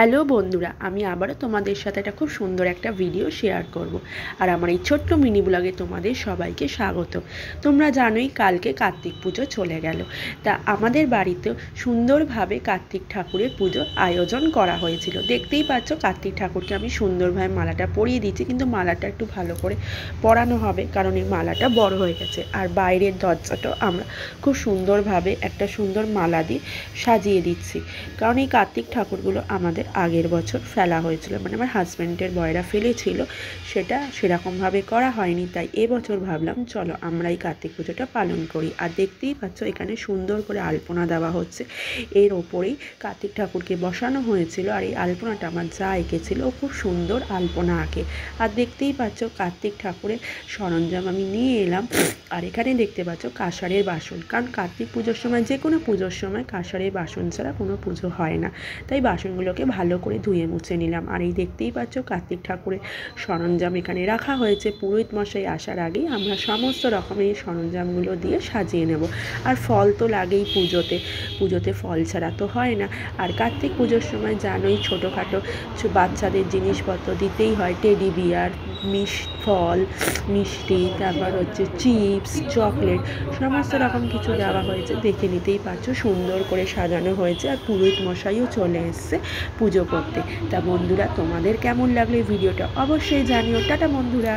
Hello বন্ধুরা, আমি আবারও তোমাদের সাথে একটা খুব সুন্দর একটা ভিডিও শেয়ার করব। আর আমার এই ছোট্ট মিনি ব্লগে তোমাদের সবাইকে স্বাগত। তোমরা জানোই কালকে কার্তিক পুজো চলে গেল। তা আমাদের বাড়িতেও সুন্দরভাবে কার্তিক ঠাকুরের পুজো আয়োজন করা হয়েছিল। দেখতেই পাচ্ছ কার্তিক ঠাকুরকে আমি সুন্দরভাবে মালাটা পরিয়ে দিচ্ছি, কিন্তু মালাটা একটু ভালো করে পরানো হবে কারণ এই মালাটা বড় হয়ে গেছে। আর বাইরের দরজাটাও আমরা খুব সুন্দরভাবে একটা সুন্দর মালা দিয়ে সাজিয়ে দিচ্ছি, কারণ এই কার্তিক ঠাকুরগুলো আমাদের আগের বছর ফেলা হয়েছিল, মানে আমার হাজব্যান্ডের বয়রা ফেলেছিল, সেটা সেরকমভাবে করা হয়নি। তাই এবছর ভাবলাম চলো আমরা এই কার্তিক পুজোটা পালন করি। আর দেখতেই পাচ্ছ এখানে সুন্দর করে আলপনা দেওয়া হচ্ছে, এর ওপরেই কার্তিক ঠাকুরকে বসানো হয়েছিল। আর এই আলপনাটা আমার যা এঁকেছিল ও খুব সুন্দর আলপনা আঁকে। আর দেখতেই পাচ্ছ কার্তিক ঠাকুরের সরঞ্জাম আমি নিয়ে এলাম। আর এখানে দেখতে পাচ্ছ কাঁসারের বাসন, কারণ কার্তিক পুজোর সময় যে কোনো পুজোর সময় কাঁসারের বাসন ছাড়া কোনো পুজো হয় না। তাই বাসনগুলোকে ভালো করে ধুয়ে মুছে নিলাম। আর এই দেখতেই পাচ্ছ কার্তিক ঠাকুরের সরঞ্জাম এখানে রাখা হয়েছে। পুরোহিত মশাই আসার আগেই আমরা সমস্ত রকমের সরঞ্জামগুলো দিয়ে সাজিয়ে নেব। আর ফল তো লাগেই পুজোতে ফল ছাড়া তো হয় না। আর কার্তিক পুজোর সময় জানোই ছোটোখাটো বাচ্চাদের জিনিসপত্র দিতেই হয়, টেডি বিয়ার, ফল, মিষ্টি, তারপর হচ্ছে চিপস, চকলেট, সমস্ত রকম কিছু দেওয়া হয়েছে। দেখে নিতেই পারছো সুন্দর করে সাজানো হয়েছে। আর পুরোহিত মশাইও চলে এসছে পুজো করতে। তা বন্ধুরা, তোমাদের কেমন লাগলো এই ভিডিওটা অবশ্যই জানিও। টাটা বন্ধুরা।